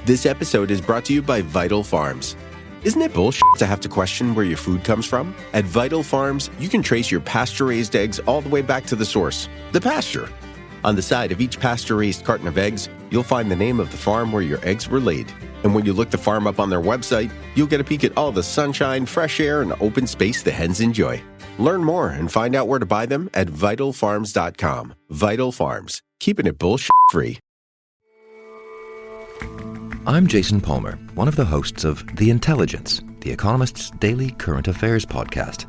This episode is brought to you by Vital Farms. Isn't it bullshit to have to question where your food comes from? At Vital Farms, you can trace your pasture-raised eggs all the way back to the source, the pasture. On the side of each pasture-raised carton of eggs, you'll find the name of the farm where your eggs were laid. And when you look the farm up on their website, you'll get a peek at all the sunshine, fresh air, and open space the hens enjoy. Learn more and find out where to buy them at vitalfarms.com. Vital Farms, keeping it bullshit-free. I'm Jason Palmer, one of the hosts of The Intelligence, The Economist's daily current affairs podcast.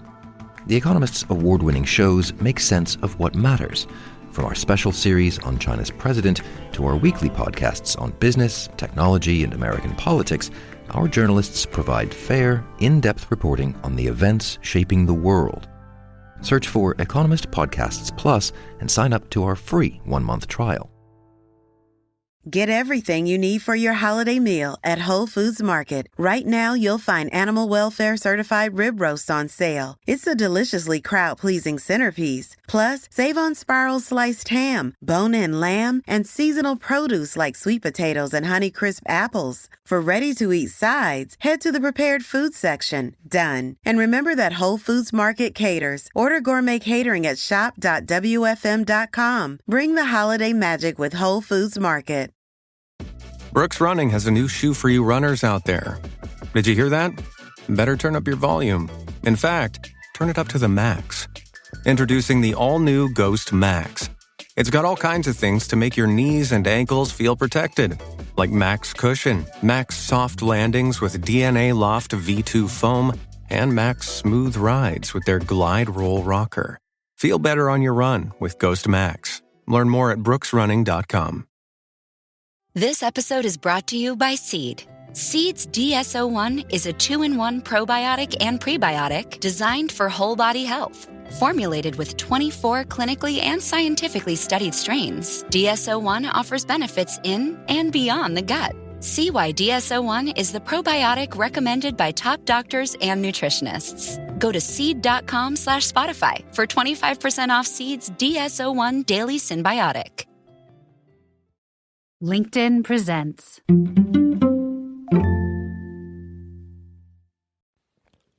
The Economist's award-winning shows make sense of what matters, from our special series on China's president to our weekly podcasts on business, technology, and American politics. Our journalists provide fair, in-depth reporting on the events shaping the world. Search for Economist Podcasts Plus and sign up to our free 1-month trial. Get everything you need for your holiday meal at Whole Foods Market. Right now, you'll find Animal Welfare Certified Rib Roast on sale. It's a deliciously crowd-pleasing centerpiece. Plus, save on spiral sliced ham, bone-in lamb, and seasonal produce like sweet potatoes and Honeycrisp apples. For ready-to-eat sides, head to the prepared food section. Done. And remember that Whole Foods Market caters. Order gourmet catering at shop.wfm.com. Bring the holiday magic with Whole Foods Market. Brooks Running has a new shoe for you runners out there. Did you hear that? Better turn up your volume. In fact, turn it up to the max. Introducing the all-new Ghost Max. It's got all kinds of things to make your knees and ankles feel protected, like Max Cushion, Max Soft Landings with DNA Loft V2 foam, and Max Smooth Rides with their Glide Roll Rocker. Feel better on your run with Ghost Max. Learn more at brooksrunning.com. This episode is brought to you by Seed. Seed's DSO1 is a 2-in-1 probiotic and prebiotic designed for whole body health. Formulated with 24 clinically and scientifically studied strains, DSO1 offers benefits in and beyond the gut. See why DSO1 is the probiotic recommended by top doctors and nutritionists. Go to seed.com/Spotify for 25% off Seed's DSO1 Daily Synbiotic. LinkedIn presents.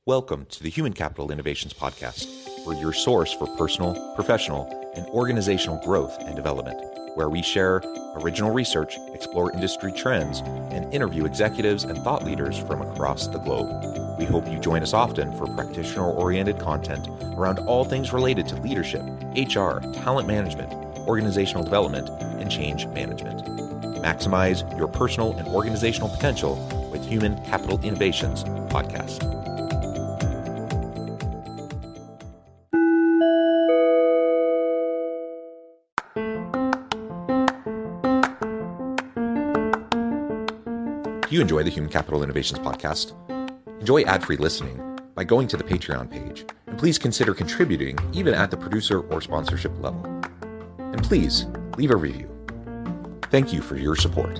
Welcome to the Human Capital Innovations Podcast. We're your source for personal, professional, and organizational growth and development, where we share original research, explore industry trends, and interview executives and thought leaders from across the globe. We hope you join us often for practitioner-oriented content around all things related to leadership, HR, talent management, organizational development, and change management. Maximize your personal and organizational potential with Human Capital Innovations Podcast. Do you enjoy the Human Capital Innovations Podcast? Enjoy ad-free listening by going to the Patreon page, and please consider contributing even at the producer or sponsorship level. And please leave a review. Thank you for your support.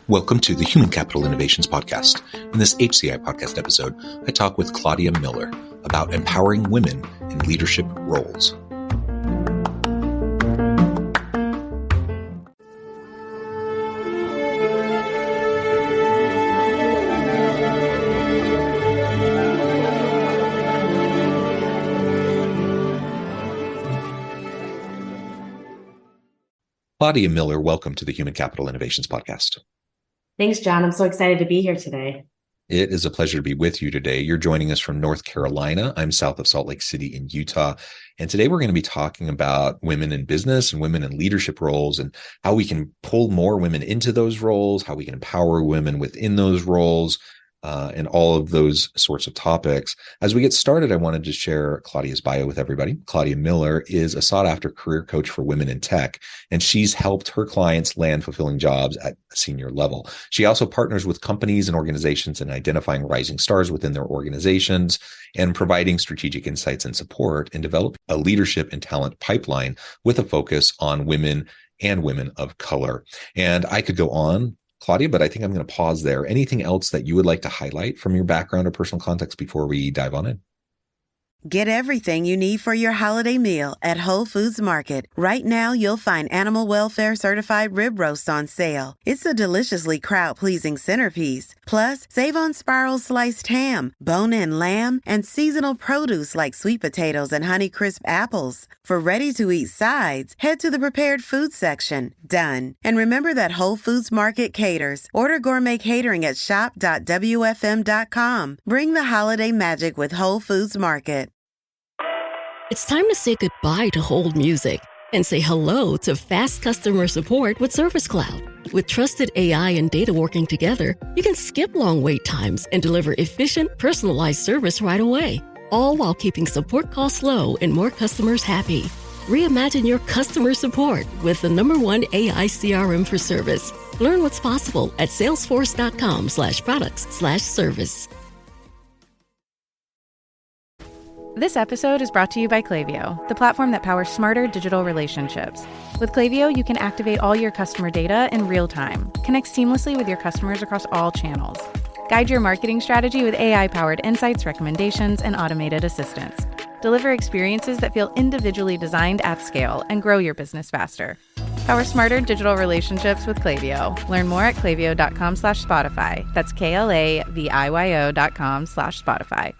Welcome to the Human Capital Innovations Podcast. In this HCI podcast episode, I talk with Claudia Miller about empowering women in leadership roles. Claudia Miller, welcome to the Human Capital Innovations Podcast. Thanks, John. I'm so excited to be here today. It is a pleasure to be with you today. You're joining us from North Carolina. I'm south of Salt Lake City in Utah. And today we're going to be talking about women in business and women in leadership roles and how we can pull more women into those roles, how we can empower women within those roles, and all of those sorts of topics. As we get started, I wanted to share Claudia's bio with everybody. Claudia Miller is a sought-after career coach for women in tech, and she's helped her clients land fulfilling jobs at a senior level. She also partners with companies and organizations in identifying rising stars within their organizations and providing strategic insights and support and develop a leadership and talent pipeline with a focus on women and women of color. And I could go on, Claudia, but I think I'm going to pause there. Anything else that you would like to highlight from your background or personal context before we dive on in? Get everything you need for your holiday meal at Whole Foods Market. Right now, you'll find animal welfare certified rib roast on sale. It's a deliciously crowd-pleasing centerpiece. Plus, save on spiral sliced ham, bone-in lamb, and seasonal produce like sweet potatoes and Honeycrisp apples. For ready-to-eat sides, head to the prepared food section. Done. And remember that Whole Foods Market caters. Order gourmet catering at shop.wfm.com. Bring the holiday magic with Whole Foods Market. It's time to say goodbye to hold music and say hello to fast customer support with Service Cloud. With trusted AI and data working together, you can skip long wait times and deliver efficient, personalized service right away, all while keeping support costs low and more customers happy. Reimagine your customer support with the #1 AI CRM for service. Learn what's possible at salesforce.com/products/service. This episode is brought to you by Klaviyo, the platform that powers smarter digital relationships. With Klaviyo, you can activate all your customer data in real time, connect seamlessly with your customers across all channels, guide your marketing strategy with AI-powered insights, recommendations, and automated assistance, deliver experiences that feel individually designed at scale, and grow your business faster. Power smarter digital relationships with Klaviyo. Learn more at klaviyo.com/Spotify. That's KLAVIYO.com/Spotify.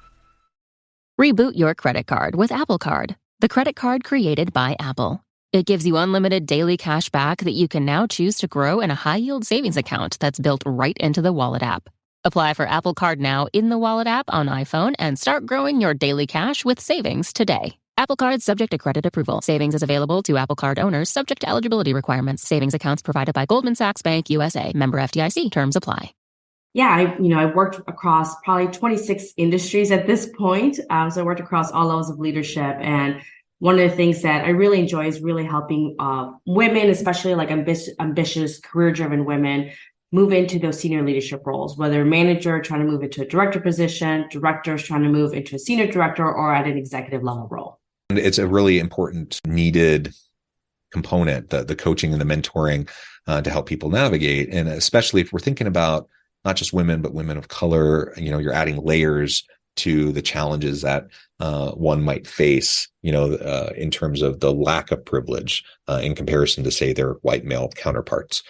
Reboot your credit card with Apple Card, the credit card created by Apple. It gives you unlimited daily cash back that you can now choose to grow in a high-yield savings account that's built right into the Wallet app. Apply for Apple Card now in the Wallet app on iPhone and start growing your daily cash with savings today. Apple Card subject to credit approval. Savings is available to Apple Card owners subject to eligibility requirements. Savings accounts provided by Goldman Sachs Bank USA. Member FDIC. Terms apply. Yeah, I worked across probably 26 industries at this point. So I worked across all levels of leadership. And one of the things that I really enjoy is really helping women, especially like ambitious, career-driven women, move into those senior leadership roles, whether a manager trying to move into a director position, directors trying to move into a senior director, or at an executive level role. And it's a really important, needed component, the coaching and the mentoring to help people navigate. And especially if we're thinking about not just women, but women of color, you're adding layers to the challenges that one might face, in terms of the lack of privilege in comparison to, say, their white male counterparts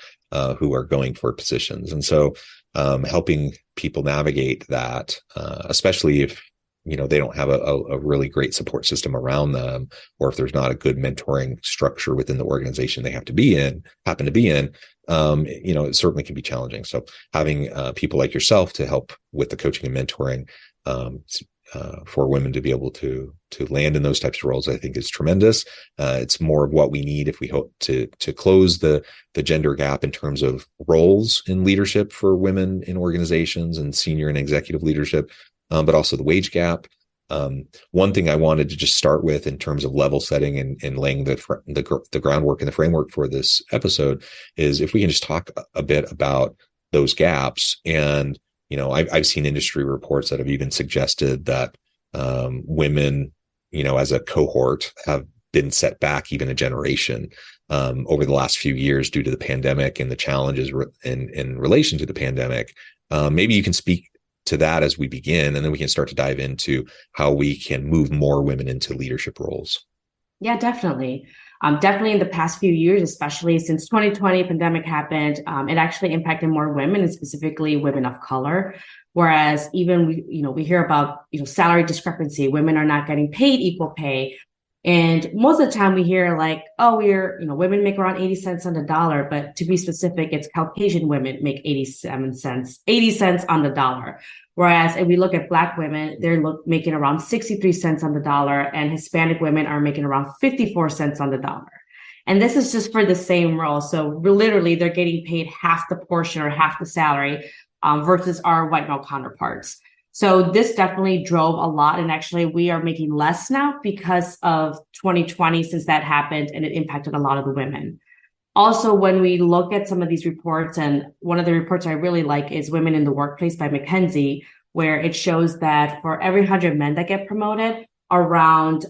who are going for positions. And so helping people navigate that, especially if, they don't have a really great support system around them, or if there's not a good mentoring structure within the organization they happen to be in, it certainly can be challenging. So having people like yourself to help with the coaching and mentoring for women to be able to land in those types of roles, I think is tremendous. It's more of what we need if we hope to close the gender gap in terms of roles in leadership for women in organizations and senior and executive leadership, but also the wage gap. One thing I wanted to just start with in terms of level setting and laying the groundwork and the framework for this episode is if we can just talk a bit about those gaps. And, I've seen industry reports that have even suggested that women, as a cohort have been set back even a generation over the last few years due to the pandemic and the challenges in relation to the pandemic. Maybe you can speak to that as we begin, and then we can start to dive into how we can move more women into leadership roles. Yeah, definitely. Definitely in the past few years, especially since 2020 pandemic happened, it actually impacted more women, and specifically women of color. Whereas even we hear about salary discrepancy, women are not getting paid equal pay. And most of the time we hear like, women make around 80 cents on the dollar, but to be specific, it's Caucasian women make 80 cents on the dollar. Whereas if we look at Black women, they're making around 63 cents on the dollar, and Hispanic women are making around 54 cents on the dollar. And this is just for the same role. So literally they're getting paid half the portion or half the salary versus our white male counterparts. So this definitely drove a lot. And actually, we are making less now because of 2020, since that happened, and it impacted a lot of the women. Also, when we look at some of these reports, and one of the reports I really like is Women in the Workplace by McKinsey, where it shows that for every 100 men that get promoted, around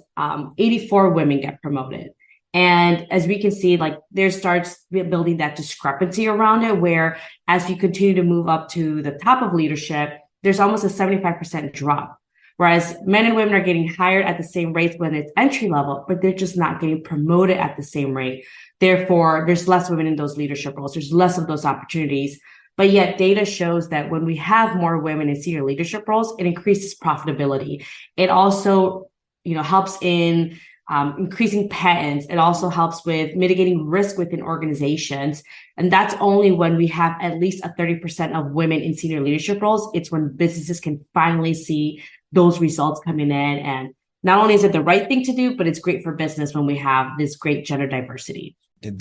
84 women get promoted. And as we can see, like there starts building that discrepancy around it, where as you continue to move up to the top of leadership, there's almost a 75% drop. Whereas men and women are getting hired at the same rates when it's entry level, but they're just not getting promoted at the same rate. Therefore, there's less women in those leadership roles. There's less of those opportunities. But yet data shows that when we have more women in senior leadership roles, it increases profitability. It also, helps in increasing patents. It also helps with mitigating risk within organizations. And that's only when we have at least a 30% of women in senior leadership roles. It's when businesses can finally see those results coming in. And not only is it the right thing to do, but it's great for business when we have this great gender diversity.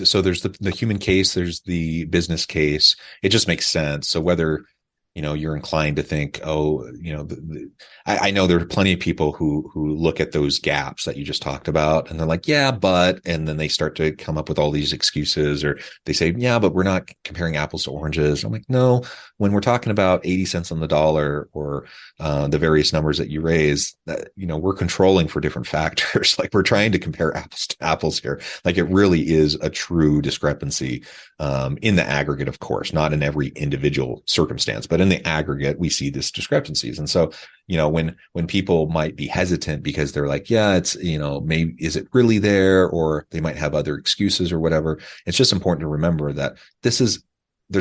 So there's the human case, there's the business case. It just makes sense. So whether, you're inclined to think, I know there are plenty of people who look at those gaps that you just talked about and they're like, yeah, but, and then they start to come up with all these excuses, or they say, yeah, but we're not comparing apples to oranges. I'm like, no, when we're talking about 80 cents on the dollar or the various numbers that you raise, that, we're controlling for different factors. Like we're trying to compare apples to apples here. Like it really is a true discrepancy in the aggregate, of course, not in every individual circumstance, but in the aggregate, we see these discrepancies. And so, when people might be hesitant because they're like, yeah, it's, maybe, is it really there? Or they might have other excuses or whatever. It's just important to remember that there's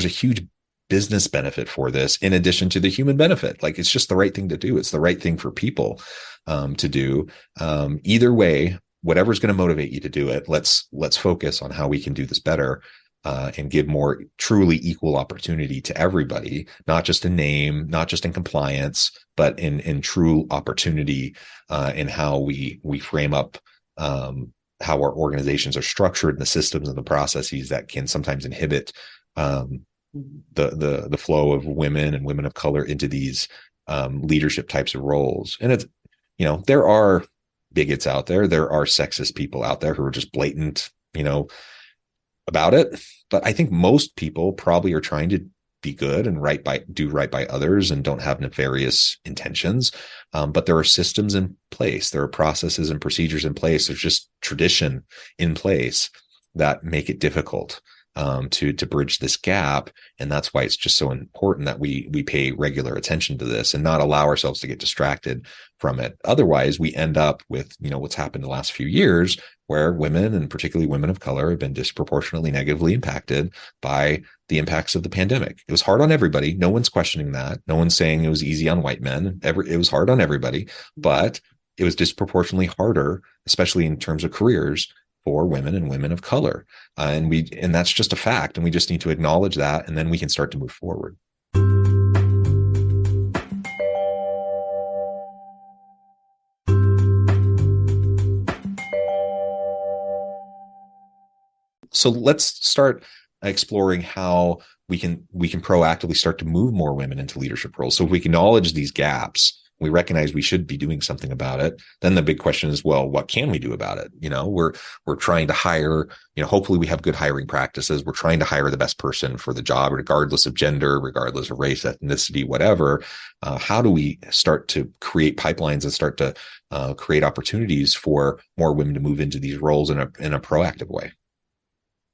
a huge business benefit for this in addition to the human benefit. Like it's just the right thing to do. It's the right thing for people to do. Either way, whatever's going to motivate you to do it, let's focus on how we can do this better. And give more truly equal opportunity to everybody, not just in name, not just in compliance, but in true opportunity in how we frame up how our organizations are structured and the systems and the processes that can sometimes inhibit the flow of women and women of color into these leadership types of roles. And it's, there are bigots out there. There are sexist people out there who are just blatant, about it. But I think most people probably are trying to be good and do right by others and don't have nefarious intentions. But there are systems in place. There are processes and procedures in place. There's just tradition in place that make it difficult to bridge this gap. And that's why it's just so important that we pay regular attention to this and not allow ourselves to get distracted from it. Otherwise, we end up with, what's happened the last few years, where women, and particularly women of color, have been disproportionately negatively impacted by the impacts of the pandemic. It was hard on everybody. No one's questioning that. No one's saying it was easy on white men. It was hard on everybody, but it was disproportionately harder, especially in terms of careers, for women and women of color. And that's just a fact. And we just need to acknowledge that, and then we can start to move forward. So let's start exploring how we can proactively start to move more women into leadership roles. So if we acknowledge these gaps, we recognize we should be doing something about it. Then the big question is, well, what can we do about it? We're trying to hire, hopefully we have good hiring practices. We're trying to hire the best person for the job, regardless of gender, regardless of race, ethnicity, whatever. How do we start to create pipelines and start to create opportunities for more women to move into these roles in a proactive way?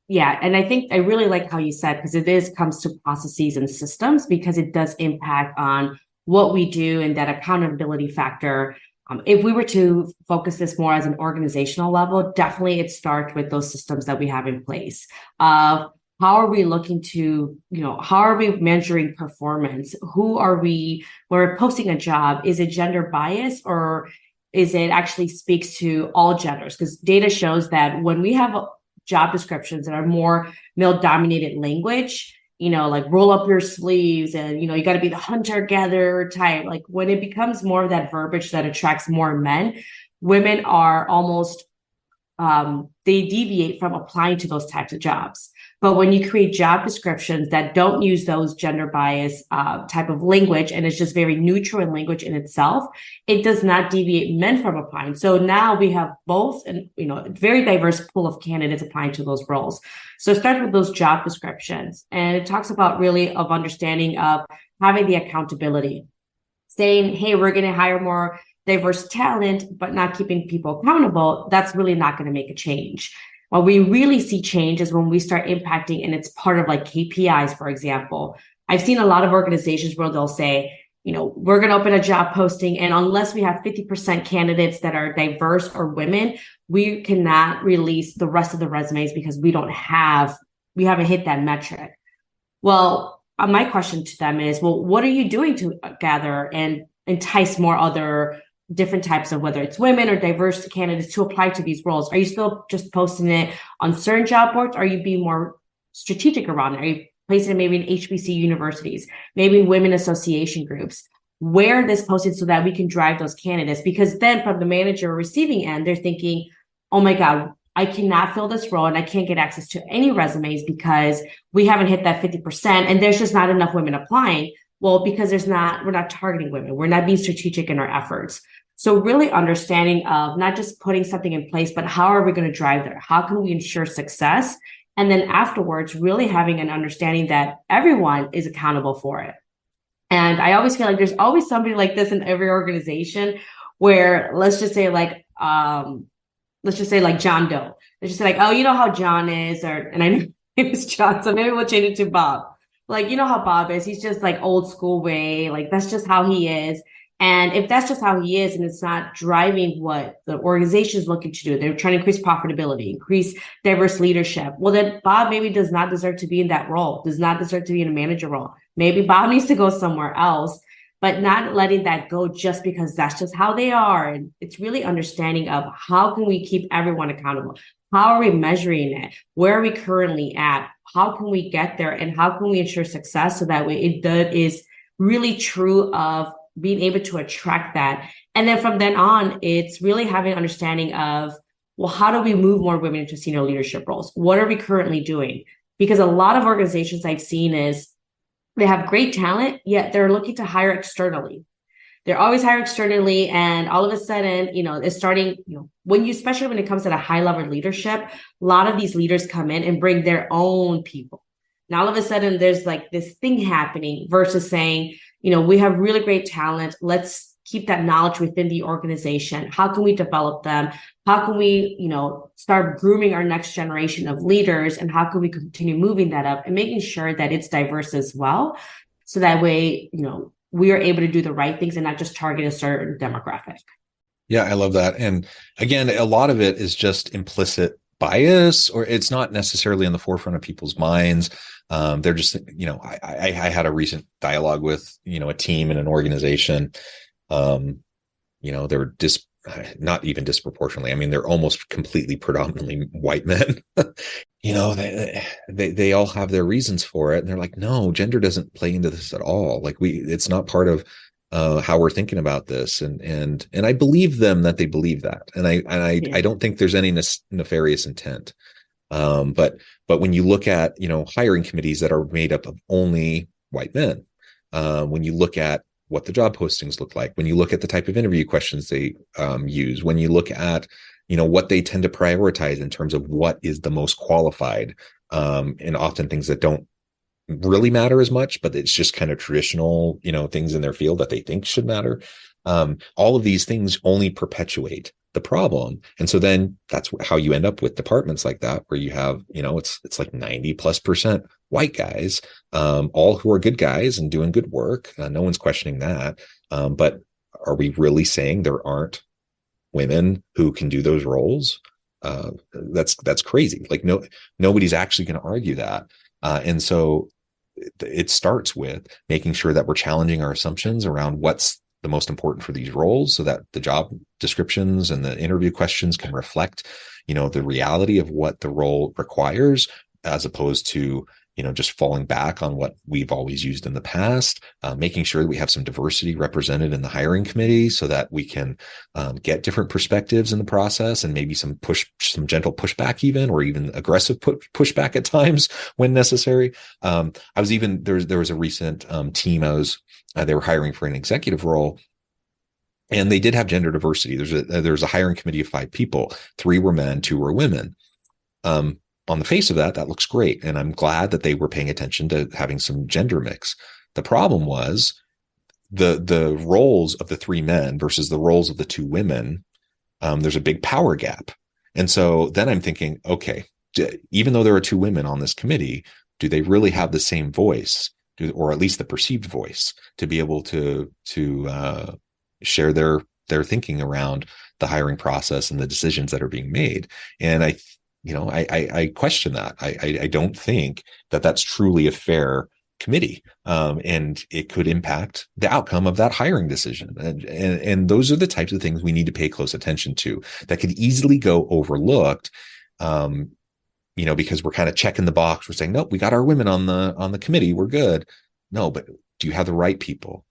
Yeah. And I think I really like how you said, because it comes to processes and systems, because it does impact on what we do and that accountability factor. If we were to focus this more as an organizational level, definitely it starts with those systems that we have in place. How are we looking to, how are we measuring performance? Who are we, when we're posting a job, is it gender bias, or is it actually speaks to all genders? Because data shows that when we have job descriptions that are more male dominated language, like roll up your sleeves and, you got to be the hunter-gatherer type. Like when it becomes more of that verbiage that attracts more men, women are almost, they deviate from applying to those types of jobs. But when you create job descriptions that don't use those gender bias type of language, and it's just very neutral in language in itself, it does not deviate men from applying. So now we have both, and a very diverse pool of candidates applying to those roles. So it starts with those job descriptions, and it talks about really of understanding of having the accountability, saying, hey, we're going to hire more diverse talent, but not keeping people accountable. That's really not going to make a change. What we really see change is when we start impacting, and it's part of like KPIs, for example. I've seen a lot of organizations where they'll say, we're going to open a job posting, and unless we have 50% candidates that are diverse or women, we cannot release the rest of the resumes because we haven't hit that metric. Well, my question to them is, well, what are you doing to gather and entice more other different types of, whether it's women or diverse candidates, to apply to these roles? Are you still just posting it on certain job boards? Or are you being more strategic around it? Are you placing it maybe in HBC universities, maybe in women association groups? Where this posted so that we can drive those candidates? Because then from the manager receiving end, they're thinking, oh my God, I cannot fill this role and I can't get access to any resumes because we haven't hit that 50% and there's just not enough women applying. Well, because we're not targeting women. We're not being strategic in our efforts. So really understanding of not just putting something in place, but how are we going to drive there? How can we ensure success? And then afterwards, really having an understanding that everyone is accountable for it. And I always feel like there's always somebody like this in every organization where let's just say like John Doe. Let's just say like, oh, you know how John is, and I know it was John, so maybe we'll change it to Bob. Like, you know how Bob is. He's just like old school way. Like, that's just how he is. And if that's just how he is and it's not driving what the organization is looking to do, they're trying to increase profitability, increase diverse leadership. Well, then Bob maybe does not deserve to be in that role, does not deserve to be in a manager role. Maybe Bob needs to go somewhere else, but not letting that go just because that's just how they are. And it's really understanding of how can we keep everyone accountable? How are we measuring it? Where are we currently at? How can we get there? And how can we ensure success so that way it is really true of being able to attract that? And then from then on, it's really having an understanding of, well, how do we move more women into senior leadership roles? What are we currently doing? Because a lot of organizations I've seen is they have great talent, yet they're looking to hire externally. They're always hiring externally. And all of a sudden, it's starting, especially when it comes to the high level leadership, a lot of these leaders come in and bring their own people. Now, all of a sudden there's like this thing happening versus saying, we have really great talent. Let's keep that knowledge within the organization. How can we develop them? How can we, start grooming our next generation of leaders? And how can we continue moving that up and making sure that it's diverse as well? So that way, we are able to do the right things and not just target a certain demographic. Yeah, I love that. And again, a lot of it is just implicit bias, or it's not necessarily in the forefront of people's minds. They're just, I had a recent dialogue with, a team in an organization. They're not even disproportionately. I mean, they're almost completely predominantly white men. They all have their reasons for it. And they're like, no, gender doesn't play into this at all. Like it's not part of how we're thinking about this. And I believe them that they believe that. And I don't think there's any nefarious intent. But when you look at, hiring committees that are made up of only white men, when you look at what the job postings look like, when you look at the type of interview questions they use, when you look at, what they tend to prioritize in terms of what is the most qualified, and often things that don't really matter as much, but it's just kind of traditional, things in their field that they think should matter. All of these things only perpetuate the problem. And so then that's how you end up with departments like that, where you have, it's like 90+% white guys, all who are good guys and doing good work. No one's questioning that. But are we really saying there aren't women who can do those roles? That's crazy. Like nobody's actually going to argue that. And so it starts with making sure that we're challenging our assumptions around what's the most important for these roles, so that the job descriptions and the interview questions can reflect, the reality of what the role requires, as opposed to, just falling back on what we've always used in the past, making sure that we have some diversity represented in the hiring committee so that we can get different perspectives in the process, and maybe some gentle pushback or even aggressive pushback at times when necessary. There was a recent team they were hiring for an executive role, and they did have gender diversity. There's a hiring committee of 5 people. 3 were men, 2 were women. On the face of that looks great. And I'm glad that they were paying attention to having some gender mix. The problem was the roles of the 3 men versus the roles of the 2 women. There's a big power gap. And so then I'm thinking, okay, even though there are 2 women on this committee, do they really have the same voice? or at least the perceived voice, to be able to share their thinking around the hiring process and the decisions that are being made. And I question that. I don't think that that's truly a fair committee, and it could impact the outcome of that hiring decision. And those are the types of things we need to pay close attention to that could easily go overlooked, because we're kind of checking the box. We're saying, nope, we got our women on the committee, we're good. No, but do you have the right people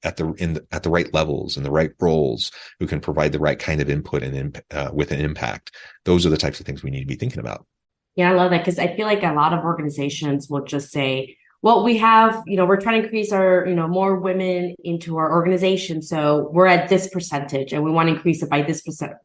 at the right levels and the right roles who can provide the right kind of input and with an impact? Those are the types of things we need to be thinking about. Yeah, I love that, because I feel like a lot of organizations will just say, well, we have, we're trying to increase our, more women into our organization. So we're at this percentage and we want to increase it by this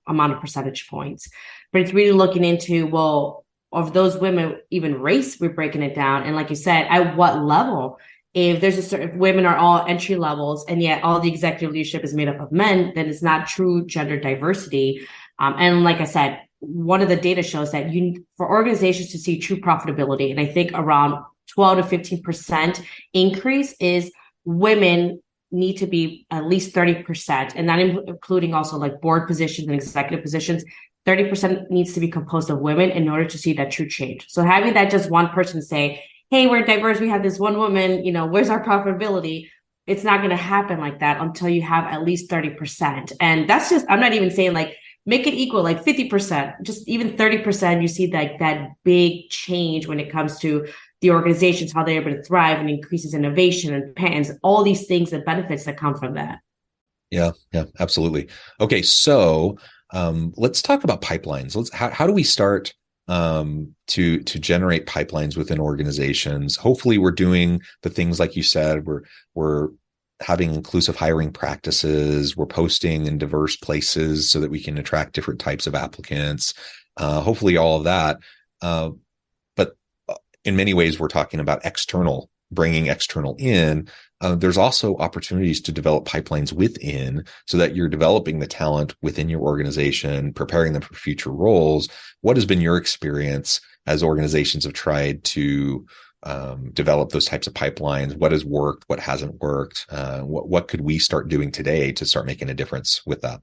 amount of percentage points. But it's really looking into, well, of those women, even race, we're breaking it down. And like you said, at what level? If there's if women are all entry levels and yet all the executive leadership is made up of men, then it's not true gender diversity. And like I said, one of the data shows that for organizations to see true profitability, and I think around 12 to 15% increase is women need to be at least 30%, and that including also like board positions and executive positions. 30% needs to be composed of women in order to see that true change. So having that just one person say, hey, we're diverse, we have this one woman, where's our profitability? It's not going to happen like that until you have at least 30%. And that's just, I'm not even saying like, make it equal, like 50%, just even 30%, you see that big change when it comes to the organizations, how they're able to thrive and increases innovation and patents, all these things, the benefits that come from that. Yeah, absolutely. Okay, so let's talk about pipelines. How do we start to generate pipelines within organizations? Hopefully we're doing the things like you said, we're having inclusive hiring practices, we're posting in diverse places so that we can attract different types of applicants. Hopefully all of that. But in many ways, we're talking about bringing external in. There's also opportunities to develop pipelines within so that you're developing the talent within your organization, preparing them for future roles. What has been your experience as organizations have tried to develop those types of pipelines? What has worked? What hasn't worked? What could we start doing today to start making a difference with that?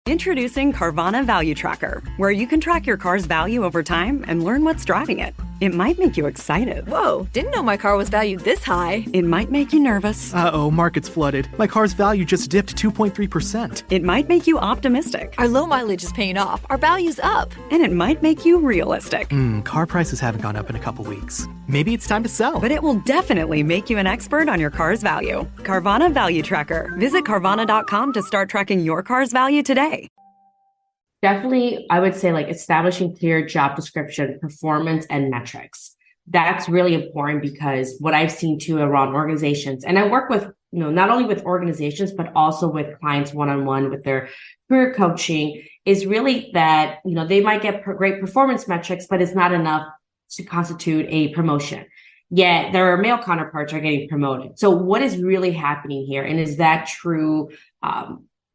Introducing Carvana Value Tracker, where you can track your car's value over time and learn what's driving it. It might make you excited. Whoa, didn't know my car was valued this high. It might make you nervous. Uh-oh, market's flooded. My car's value just dipped 2.3%. It might make you optimistic. Our low mileage is paying off. Our value's up. And it might make you realistic. Car prices haven't gone up in a couple weeks. Maybe it's time to sell. But it will definitely make you an expert on your car's value. Carvana Value Tracker. Visit Carvana.com to start tracking your car's value today. Definitely, I would say like establishing clear job description, performance, and metrics. That's really important, because what I've seen too around organizations, and I work with, not only with organizations, but also with clients one-on-one with their career coaching, is really that, they might get great performance metrics, but it's not enough to constitute a promotion. Yet their male counterparts are getting promoted. So what is really happening here? And is that true?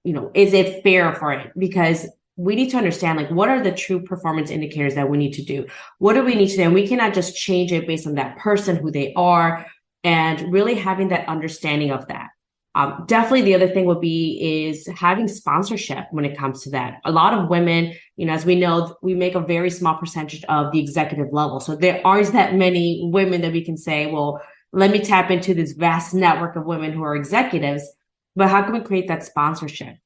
Is it fair for it? Because we need to understand, like, what are the true performance indicators that we need to do? What do we need to do? And we cannot just change it based on that person, who they are, and really having that understanding of that. Definitely the other thing would be is having sponsorship when it comes to that. A lot of women, as we know, we make a very small percentage of the executive level. So there aren't that many women that we can say, well, let me tap into this vast network of women who are executives. But how can we create that sponsorship?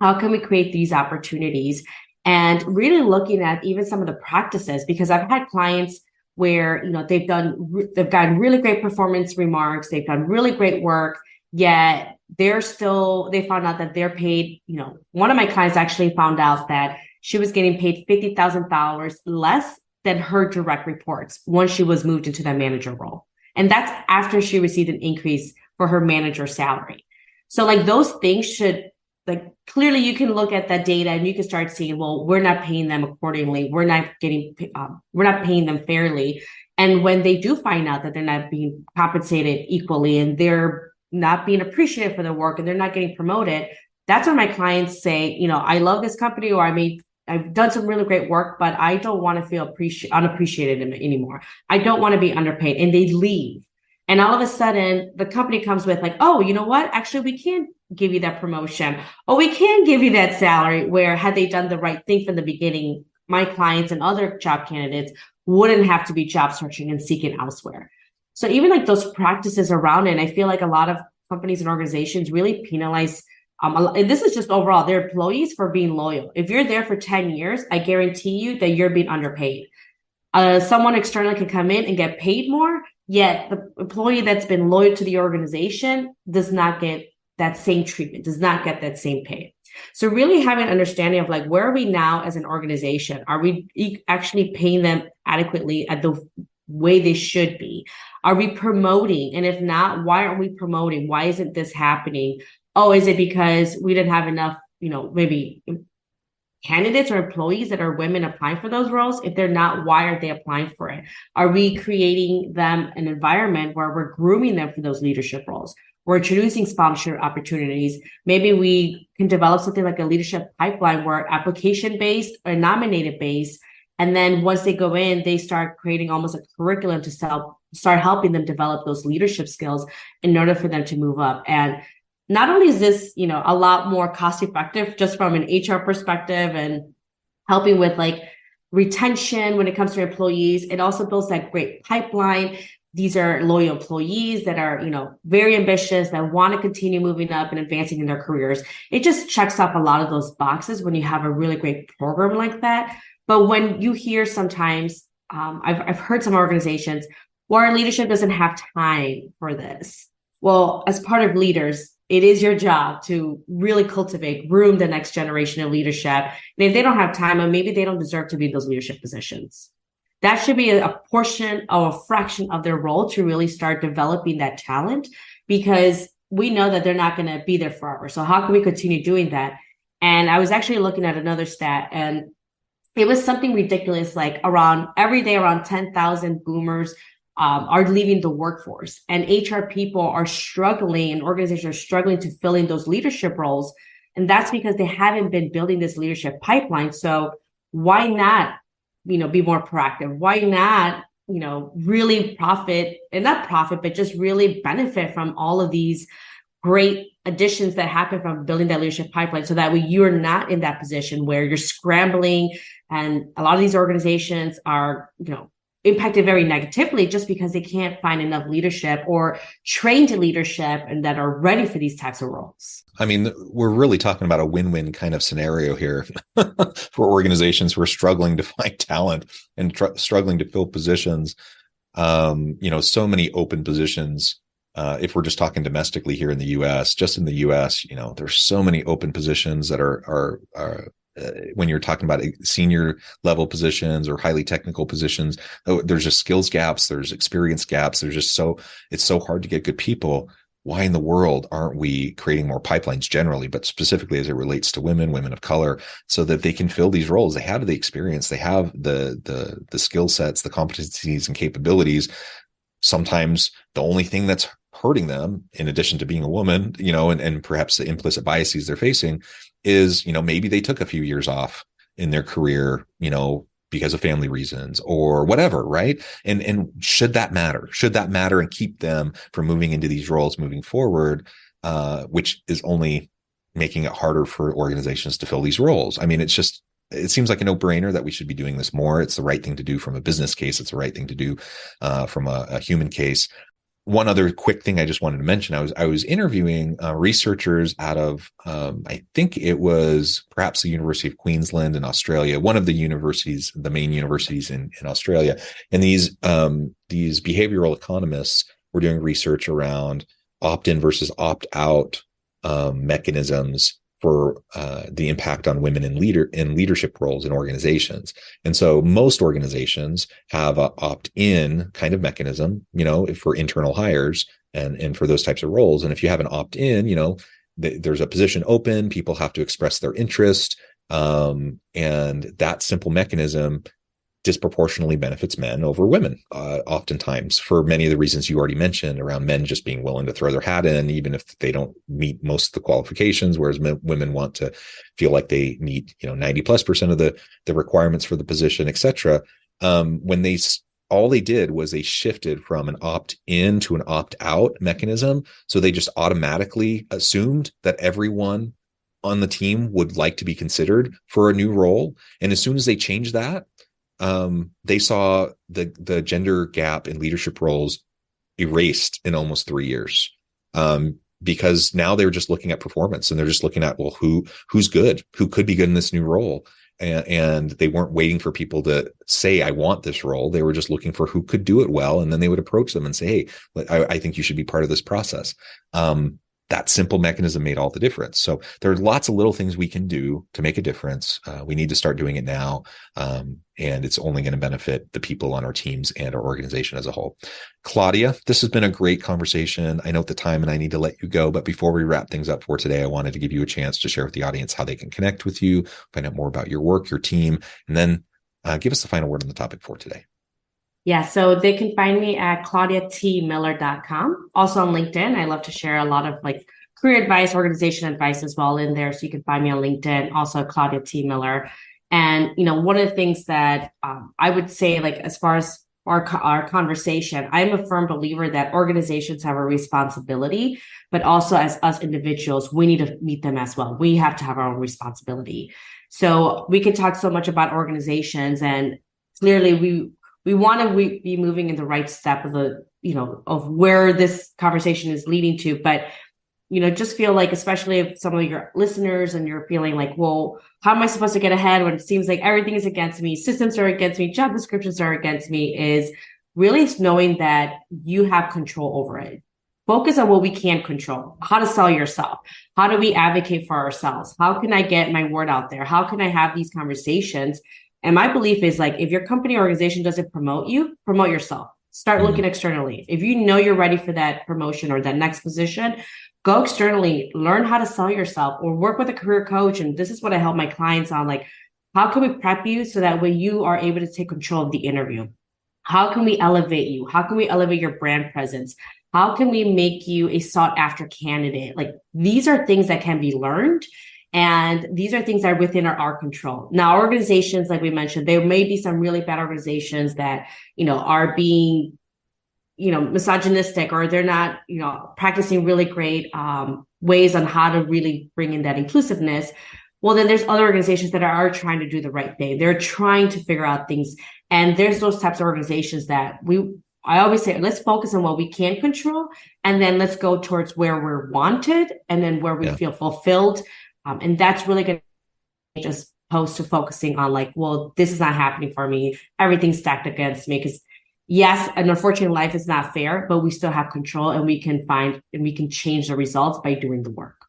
How can we create these opportunities? And really looking at even some of the practices, because I've had clients where, they've gotten really great performance remarks, they've done really great work, yet they found out that they're paid, one of my clients actually found out that she was getting paid $50,000 less than her direct reports once she was moved into that manager role. And that's after she received an increase for her manager salary. So like those things should, like, clearly you can look at that data and you can start seeing, well, we're not paying them accordingly. We're not paying them fairly. And when they do find out that they're not being compensated equally and they're not being appreciated for their work and they're not getting promoted, that's when my clients say, I love this company, or I've done some really great work, but I don't want to feel unappreciated anymore. I don't want to be underpaid. And they leave. And all of a sudden, the company comes with like, oh, you know what? Actually, we can't give you that promotion. Oh, we can give you that salary, where had they done the right thing from the beginning, my clients and other job candidates wouldn't have to be job searching and seeking elsewhere. So even like those practices around it, I feel like a lot of companies and organizations really penalize, and this is just overall, their employees for being loyal. If you're there for 10 years, I guarantee you that you're being underpaid. Someone external can come in and get paid more, yet the employee that's been loyal to the organization does not get that same treatment, does not get that same pay. So really having an understanding of like, where are we now as an organization? Are we actually paying them adequately at the way they should be? Are we promoting? And if not, why aren't we promoting? Why isn't this happening? Oh, is it because we didn't have enough, maybe candidates or employees that are women applying for those roles? If they're not, why are they applying for it? Are we creating them an environment where we're grooming them for those leadership roles? We're introducing sponsorship opportunities. Maybe we can develop something like a leadership pipeline where application-based or nominated-based, and then once they go in, they start creating almost a curriculum to start helping them develop those leadership skills in order for them to move up. And not only is this, a lot more cost effective just from an HR perspective and helping with like retention when it comes to employees, it also builds that great pipeline. These are loyal employees that are, very ambitious, that want to continue moving up and advancing in their careers. It just checks off a lot of those boxes when you have a really great program like that. But when you hear sometimes, I've heard some organizations where leadership doesn't have time for this. Well, as part of leaders, it is your job to really groom the next generation of leadership. And if they don't have time, or maybe they don't deserve to be in those leadership positions, that should be a portion or a fraction of their role to really start developing that talent, because we know that they're not going to be there forever. So how can we continue doing that? And I was actually looking at another stat, and it was something ridiculous, like every day around 10,000 boomers are leaving the workforce, and HR people are struggling, and organizations are struggling to fill in those leadership roles. And that's because they haven't been building this leadership pipeline. So why not, be more proactive? Why not, really but just really benefit from all of these great additions that happen from building that leadership pipeline, so that way you're not in that position where you're scrambling. And a lot of these organizations are, impacted very negatively just because they can't find enough leadership or trained leadership and that are ready for these types of roles. I mean, we're really talking about a win-win kind of scenario here for organizations who are struggling to find talent and struggling to fill positions. So many open positions. If we're just talking domestically here in the U.S., just in the U.S., there's so many open positions that are when you're talking about senior level positions or highly technical positions. There's just skills gaps, there's experience gaps. It's so hard to get good people. Why in the world aren't we creating more pipelines generally, but specifically as it relates to women of color, so that they can fill these roles? They have the experience, they have the skill sets, the competencies and capabilities. Sometimes the only thing that's hurting them, in addition to being a woman, and perhaps the implicit biases they're facing, is, maybe they took a few years off in their career, because of family reasons or whatever, right? And should that matter? Should that matter and keep them from moving into these roles moving forward, which is only making it harder for organizations to fill these roles? I mean, it seems like a no-brainer that we should be doing this more. It's the right thing to do from a business case. It's the right thing to do from a human case. One other quick thing I just wanted to mention, I was interviewing researchers out of, I think it was perhaps the University of Queensland in Australia, one of the universities, the main universities in Australia. And these behavioral economists were doing research around opt-in versus opt-out mechanisms for the impact on women in leadership roles in organizations. And so most organizations have a opt-in kind of mechanism, for internal hires and for those types of roles. And if you have an opt-in, there's a position open, people have to express their interest. And that simple mechanism disproportionately benefits men over women, oftentimes, for many of the reasons you already mentioned, around men just being willing to throw their hat in, even if they don't meet most of the qualifications, whereas women want to feel like they meet 90+% of the requirements for the position, etc. When all they did was they shifted from an opt-in to an opt-out mechanism. So they just automatically assumed that everyone on the team would like to be considered for a new role. And as soon as they changed that, they saw the gender gap in leadership roles erased in almost 3 years. Because now they're just looking at performance, and they're just looking at, well, who's good, who could be good in this new role. And they weren't waiting for people to say, I want this role. They were just looking for who could do it well. And then they would approach them and say, hey, I think you should be part of this process. That simple mechanism made all the difference. So there are lots of little things we can do to make a difference. We need to start doing it now. And it's only going to benefit the people on our teams and our organization as a whole. Claudia, this has been a great conversation. I note the time and I need to let you go. But before we wrap things up for today, I wanted to give you a chance to share with the audience how they can connect with you, find out more about your work, your team, and then give us the final word on the topic for today. Yeah, so they can find me at claudiatmiller.com. Also on LinkedIn. I love to share a lot of career advice, organization advice as well in there. So you can find me on LinkedIn, also Claudia T. Miller. And, one of the things that I would say, as far as our conversation, I'm a firm believer that organizations have a responsibility, but also as us individuals, we need to meet them as well. We have to have our own responsibility. So we can talk so much about organizations, and clearly we want to be moving in the right step of of where this conversation is leading to. But, just feel like, especially if some of your listeners and you're feeling like, well, how am I supposed to get ahead when it seems like everything is against me, systems are against me, job descriptions are against me, is really knowing that you have control over it. Focus on what we can control, how to sell yourself. How do we advocate for ourselves? How can I get my word out there? How can I have these conversations? And my belief is if your company or organization doesn't promote you, promote yourself. Start looking externally. If you know you're ready for that promotion or that next position, go externally, learn how to sell yourself, or work with a career coach. And this is what I help my clients on. How can we prep you so that way you are able to take control of the interview? How can we elevate you? How can we elevate your brand presence? How can we make you a sought after candidate? These are things that can be learned. And these are things that are within our control. Now, organizations, like we mentioned, there may be some really bad organizations that, are being, misogynistic, or they're not, practicing really great ways on how to really bring in that inclusiveness. Well, then there's other organizations that are trying to do the right thing. They're trying to figure out things. And there's those types of organizations that I always say, let's focus on what we can control. And then let's go towards where we're wanted and then where we feel fulfilled. And that's really going to just opposed to focusing on well, this is not happening for me. Everything's stacked against me. Because yes, and unfortunately, life is not fair, but we still have control, and we can find and we can change the results by doing the work.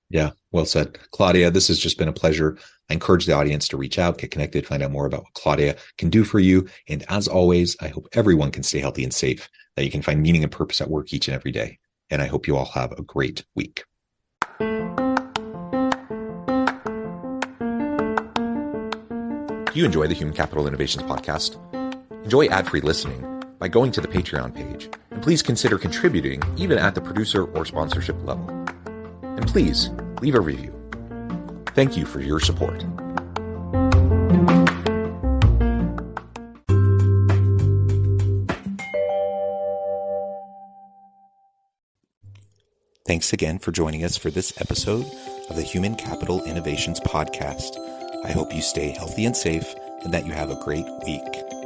Yeah, well said. Claudia, this has just been a pleasure. I encourage the audience to reach out, get connected, find out more about what Claudia can do for you. And as always, I hope everyone can stay healthy and safe, that you can find meaning and purpose at work each and every day. And I hope you all have a great week. Do you enjoy the Human Capital Innovations podcast? Enjoy ad-free listening by going to the Patreon page. And please consider contributing even at the producer or sponsorship level. And please leave a review. Thank you for your support. Thanks again for joining us for this episode of the Human Capital Innovations podcast. I hope you stay healthy and safe and that you have a great week.